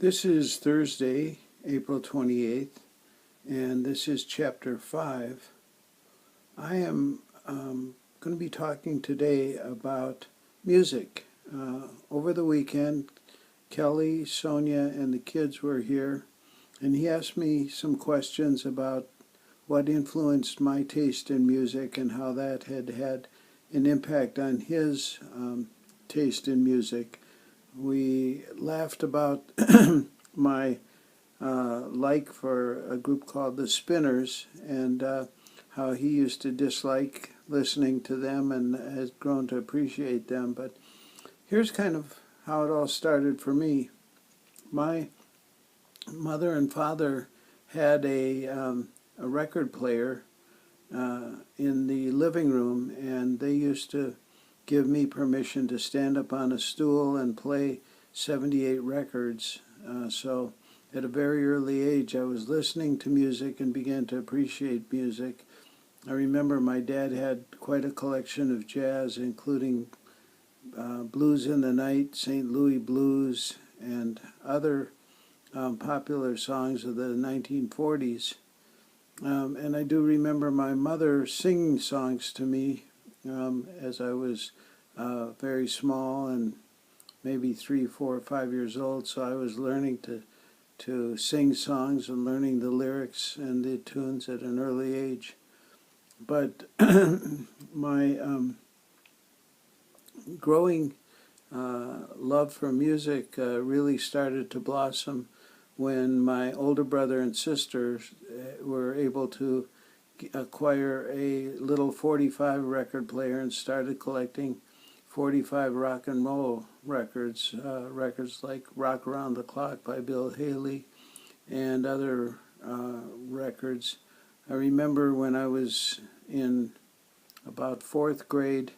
This is Thursday, April 28th, and this is Chapter 5. I am going to be talking today about music. Over the weekend, Kelly, Sonia, and the kids were here, and he asked me some questions about what influenced my taste in music and how that had had an impact on his taste in music. We laughed about my like for a group called the Spinners and how he used to dislike listening to them and has grown to appreciate them. But here's kind of how it all started for me. My mother and father had a record player in the living room, and they used to give me permission to stand up on a stool and play 78 records. So at a very early age, I was listening to music and began to appreciate music. I remember my dad had quite a collection of jazz, including Blues in the Night, St. Louis Blues, and other popular songs of the 1940s. And I do remember my mother singing songs to me as I was very small and maybe 3, 4, 5 years old. So I was learning to sing songs and learning the lyrics and the tunes at an early age. But my growing love for music really started to blossom when my older brother and sisters were able to acquire a little 45 record player and started collecting 45 rock and roll records, records like Rock Around the Clock by Bill Haley and other records. I remember when I was in about fourth grade,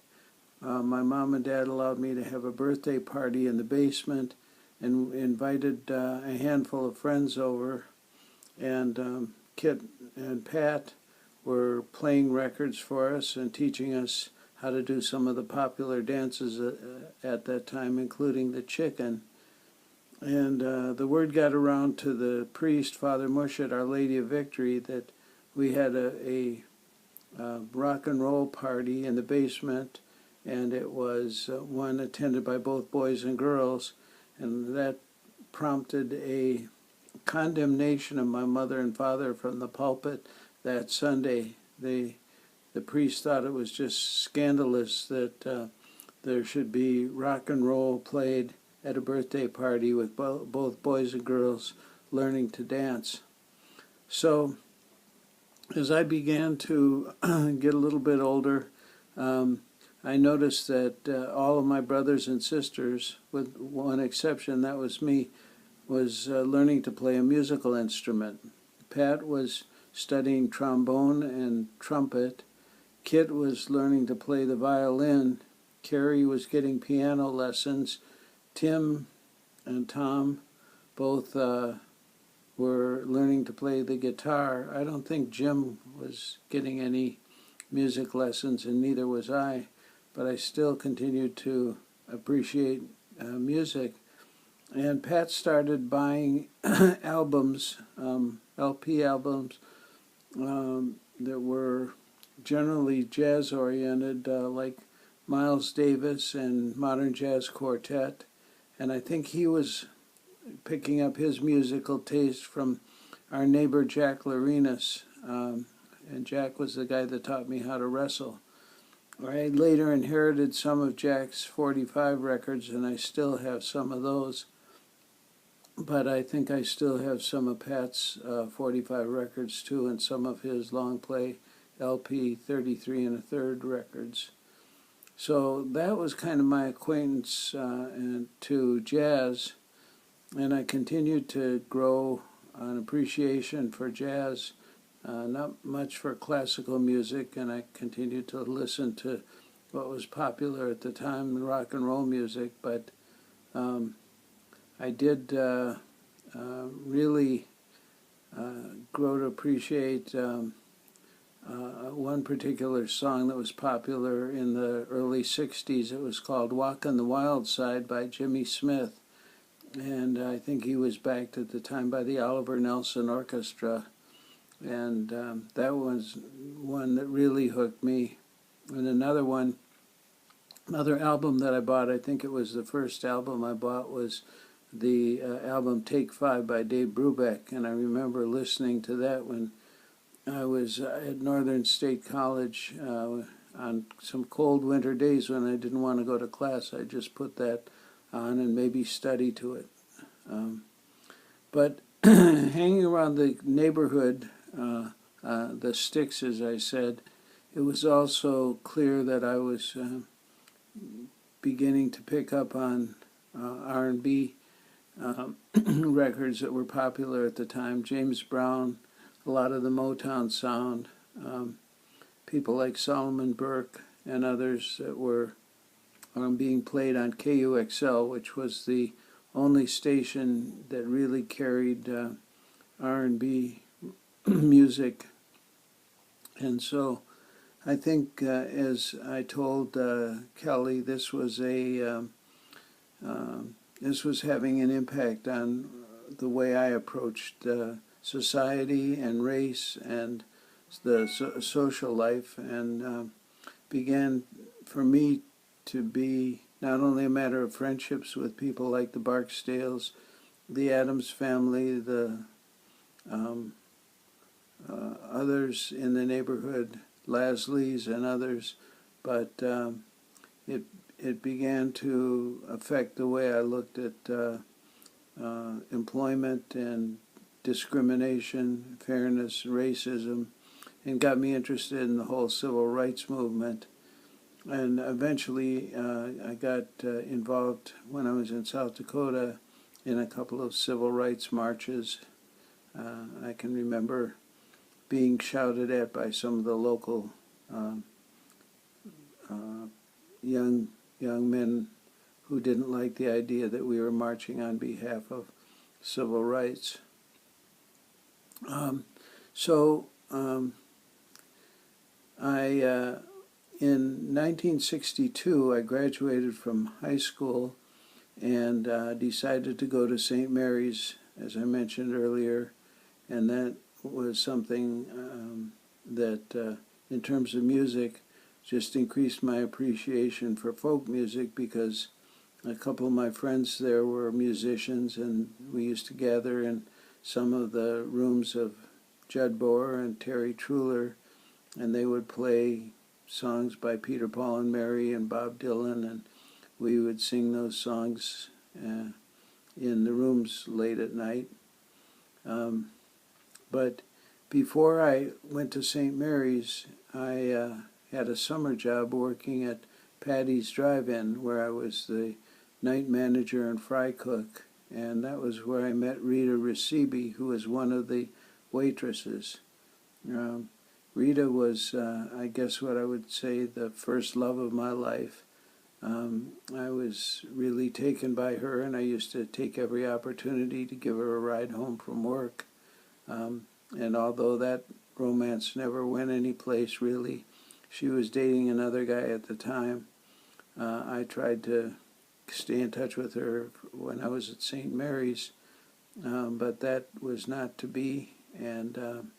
my mom and dad allowed me to have a birthday party in the basement and invited a handful of friends over, and Kit and Pat were playing records for us and teaching us how to do some of the popular dances at that time, including the chicken. And the word got around to the priest, Father Mush, at Our Lady of Victory, that we had a rock and roll party in the basement, and it was one attended by both boys and girls, and that prompted a condemnation of my mother and father from the pulpit that Sunday. The priest thought it was just scandalous that there should be rock and roll played at a birthday party with both boys and girls learning to dance. So as I began to get a little bit older, I noticed that all of my brothers and sisters, with one exception, that was me, was learning to play a musical instrument. Pat was studying trombone and trumpet. Kit was learning to play the violin. Carrie was getting piano lessons. Tim and Tom both were learning to play the guitar. I don't think Jim was getting any music lessons, and neither was I, but I still continued to appreciate music. And Pat started buying albums, LP albums, that were generally jazz-oriented, like Miles Davis and Modern Jazz Quartet. And I think he was picking up his musical taste from our neighbor Jack Larinas. And Jack was the guy that taught me how to wrestle. I later inherited some of Jack's 45 records, and I still have some of those. But I think I still have some of Pat's 45 records too, and some of his long play LP 33 1/3 records. So that was kind of my acquaintance to jazz, and I continued to grow an appreciation for jazz, not much for classical music, and I continued to listen to what was popular at the time, rock and roll music, but I did really grow to appreciate one particular song that was popular in the early 60s. It was called Walkin' the Wild Side by Jimmy Smith. and I think he was backed at the time by the Oliver Nelson Orchestra, and that was one that really hooked me. And another album that I bought, I think it was the first album I bought, was the album Take Five by Dave Brubeck, and I remember listening to that when I was at Northern State College on some cold winter days when I didn't want to go to class. I just put that on and maybe study to it. But hanging around the neighborhood, the sticks, as I said, it was also clear that I was beginning to pick up on R&B records that were popular at the time. James Brown, a lot of the Motown sound, people like Solomon Burke and others that were being played on KUXL, which was the only station that really carried R&B music. And so I think, as I told Kelly, this was having an impact on the way I approached society and race and the social life, and began for me to be not only a matter of friendships with people like the Barksdales, the Addams family, the others in the neighborhood, Lasley's and others, but it began to affect the way I looked at employment and discrimination, fairness, racism, and got me interested in the whole civil rights movement. And eventually I got involved when I was in South Dakota in a couple of civil rights marches. I can remember being shouted at by some of the local young men who didn't like the idea that we were marching on behalf of civil rights. In 1962, I graduated from high school and decided to go to St. Mary's, as I mentioned earlier, and that was something that, in terms of music, just increased my appreciation for folk music, because a couple of my friends there were musicians, and we used to gather in some of the rooms of Judd Boer and Terry Truler, and they would play songs by Peter, Paul and Mary and Bob Dylan, and we would sing those songs in the rooms late at night. But before I went to St. Mary's, I had a summer job working at Patty's Drive-In, where I was the night manager and fry cook, and that was where I met Rita Recibi, who was one of the waitresses. Rita was, I guess what I would say, the first love of my life. I was really taken by her, and I used to take every opportunity to give her a ride home from work. And although that romance never went anyplace really, she was dating another guy at the time. I tried to stay in touch with her when I was at St. Mary's, but that was not to be, and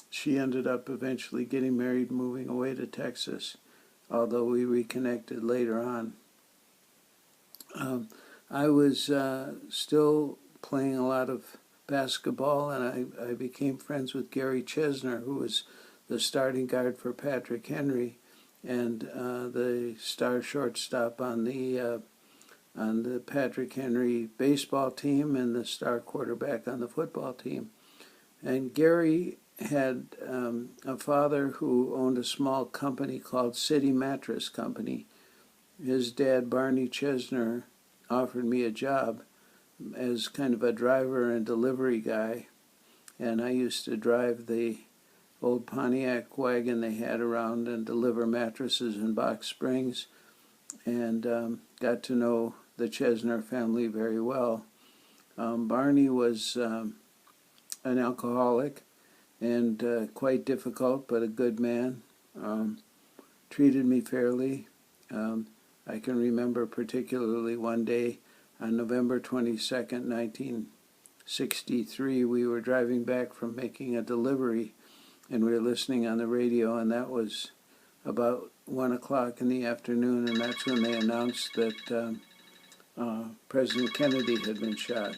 she ended up eventually getting married, moving away to Texas, although we reconnected later on. I was still playing a lot of basketball, and I became friends with Gary Chesner, who was the starting guard for Patrick Henry and the star shortstop on the Patrick Henry baseball team and the star quarterback on the football team. And Gary had a father who owned a small company called City Mattress Company. His dad, Barney Chesner, offered me a job as kind of a driver and delivery guy, and I used to drive the old Pontiac wagon they had around and deliver mattresses in Box Springs, and got to know the Chesner family very well. Barney was an alcoholic and quite difficult, but a good man. Treated me fairly. I can remember particularly one day on November 22nd, 1963, we were driving back from making a delivery, and we were listening on the radio, and that was about 1 o'clock in the afternoon, and that's when they announced that President Kennedy had been shot.